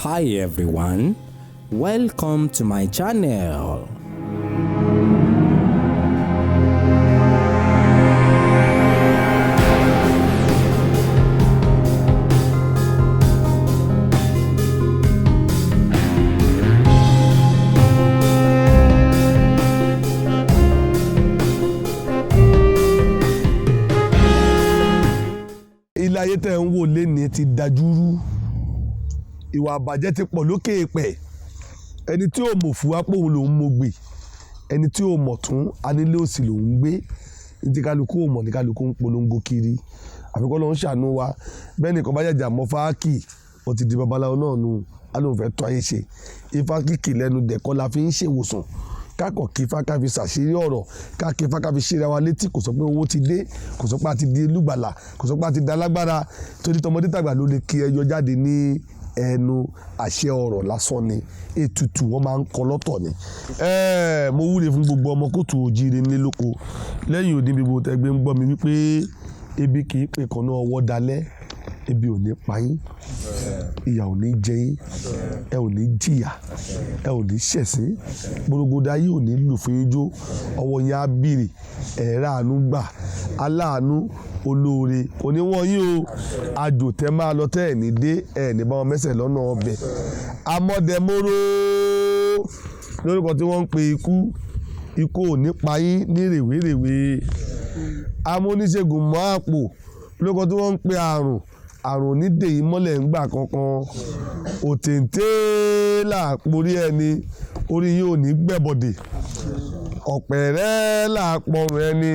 Hi everyone, welcome to my channel. Ilé ayé tẹ́ ń wò lénìí ti dajúrú, ìwà àbàjẹ́ ti pọ̀ lókè èèpẹ̀. Ẹni tí ò mọ̀ fún wa pé òun lòún mo gbè, ẹni tí ò mọ̀ tún anílé òsì lòún gbé. Ní ti kálukú ò mọ̀ ní kálukú ń polongo kiri. Àfikún ló ń ṣàánú wa. Bẹ́ẹ̀ nìkan bá jàjà mọ́ fáákì, ó ti di babaláwo náà nù. A lóun fẹ́ tọ́ ayé ṣe. Ifá kìkì lẹ́nu dẹ̀kọ́ la fi ń ṣèwòsàn. Kákọ̀ kí Ifá ká fi ṣàṣírí ọ̀rọ̀, ká kí Ifá ká fi ṣíra wa létí. Kò sọ pé owó ti dé, kò sọ pé a ti di olùgbàlà, kò sọ pé a ti da lágbára. Torí tọmọdé tàgbà ló lè kí ẹyọ jáde ní ẹnu. Àṣẹ ọ̀rọ̀ lásán ni, ètùtù wọn máa ń kọ lọ́tọ̀ ni. Mo wúre fún gbogbo ọmọ kóòtù òjíire nílé lóko. Lẹ́yìn òní gbogbo tẹ́gbẹ́ ń gbọ́ mi wípé ebi kì í pè kan náà ọwọ́ dalẹ̀. Ebi ò ní pa yín, ìyà ò ní jẹ yín, ẹ ò ní jìyà, ẹ ò ní ṣẹ̀sín, gbòrògbòdò ayé ò ní lù fún yín jó, ọwọ́ yín á bìrì, ẹ̀rá àánú gbà, aláàánú olóore kò ní wọ́n yín o. Àjò tẹ́ máa lọ tẹ́ ẹ̀ ní dé, ẹ̀ ní bá wọn mẹ́sẹ̀ lọ́nà ọbẹ̀. Amọ́dẹ̀móró lórúkọ tí wọ́n ń pe ikú, ikú ò ní pa yín ní rèwerèwe. Amúníṣègùn mọ́ àpò lórúkọ tí wọ́n ń pe àrùn, àrùn onídè yìí mọ́lẹ̀ ń gbà kankan. Òtèǹté làpórí ẹni, orí yìí ò ní gbẹ̀bọ̀dè. Ọ̀pẹ̀rẹ́ làpọ̀rùn ẹni,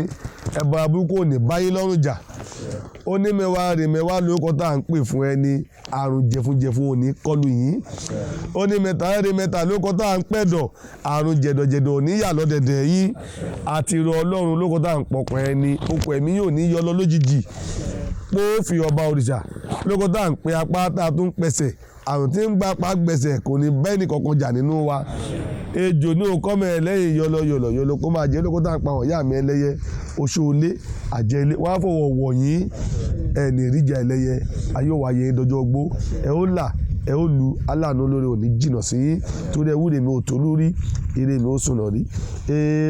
ẹbọ abúkù ò ní báyé lọ́rùn jà. Ó ní mẹ́wàá rè mẹ́wàá lórúkọ tá à ń pè fún ẹni. Àrùn jẹ̀funjẹ̀fun ò ní kọlù yín. Ó ní mẹ́ta rè mẹ́ta lórúkọ tá à ń pẹ̀dọ̀. Àrùn jẹ̀dọ̀jẹ̀dọ̀ ò ní yà lọ́dẹ̀dẹ̀ yín. Àti ìrọ̀ Ọlọ́run lórúkọ tá à ń pọ̀pọ̀ ẹni. Okùn ẹ̀mí yóò ní yọ lọ lójijì. Pófì ọba òrìṣà lórúkọ tá à ń pe apá tá a tún pẹsẹ̀. Àrùn tí ń gba apá gbẹ̀sẹ̀ kò ní bẹ́ẹ̀ ní kankan jà nínú wa. Ejò ní òkọ́mọ ẹlẹ́yìn yọlọ kó máa jẹ́ lórúkọ tá à ń pa àwọn ìyá mi ẹlẹ́yẹ. Oṣoolé àjẹlé wọ́n á fọwọ́ wọ̀ yín. Ẹni ìríjà ẹlẹ́yẹ ayé wa yẹ dọjọ́ ogbó. Ẹ ó là, ẹ ó lu, aláàánú olóore ò ní jìnnà sí yín. Torí ẹ wúre mi ò tó lórí, ire mi ò sùnà rí.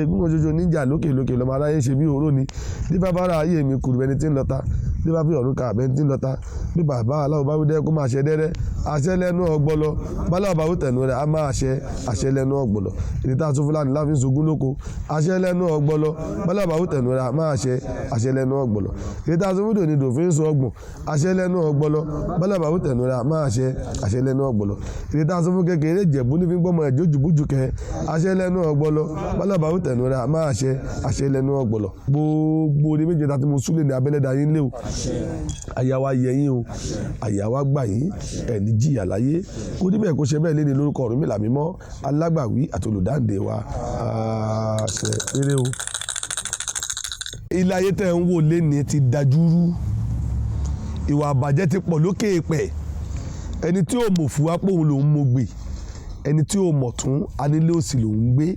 Gbogbo jojo níjà lókè lọ́mọ aráyé ṣe bí òró ni. Bí bàbá ara ayé mi kùrù ẹni tí ń lọta. Bí bá fi ọ̀run ká àbẹ́ tí ń lọta. Bí bàbá aláwọ̀ bá wí dẹ́ kó máa ṣẹ dẹ́rẹ́. Àṣẹ lẹ́nu ọgbọ́lọ. Báláwọ̀ bá wí tẹ̀nu rẹ̀ á máa ṣẹ àṣẹ lẹ́nu ọgbọ́lọ. Èdè tá a tún Fúlàní láfi ń sogún lóko. Àṣẹ lẹ́nu ọgbọ́lọ. Báláwọ̀ bá wí tẹ̀nu rẹ̀ á máa ṣẹ àṣẹ lẹ́nu ọgbọ́lọ. Èdè tá a tún fúdò ní dòfin sọ ọgbọ̀n. Àṣẹ lẹ́nu ọgbọ́lọ. Báláwọ̀ bá wí tẹ̀nu rẹ̀ á máa ṣẹ àṣẹ lẹ́nu ọgbọ́lọ. Èdè tá a tún fún kékeré Ìjẹ̀bú ní fi ń gbọ́mọ ẹ̀jọ́ jùbújù kẹ́. Àṣẹ lẹ́nu ọgbọ́lọ. Báláwọ̀ bá wí tẹ̀nu rẹ̀ á máa ṣẹ àṣẹ lẹ́nu ọgbọ́lọ. Gbogbo orí méje tá a ti mú súlẹ̀ ní abẹ́lẹ́ dá yín lé o. Àyà wa yẹ yín o, àyà wa gbà yín, ẹni jìyà láyé. Kó níbẹ̀ kó ṣe bẹ́ẹ̀ lé ní lórúkọ Ọ̀rúnmìlà mímọ́, alágbàwí àti olùdáǹdè wa. Àṣẹ eré o. Ilé ayé tẹ́ ń wò lénìí ti dajúrú, ìwà àbàjẹ́ ti pọ̀ lókè èèpẹ̀. Ẹni tí ò mọ̀ fún wa pé òun lòún mo gbè, ẹni tí ò mọ̀ tún anílé òsì lòún gbé.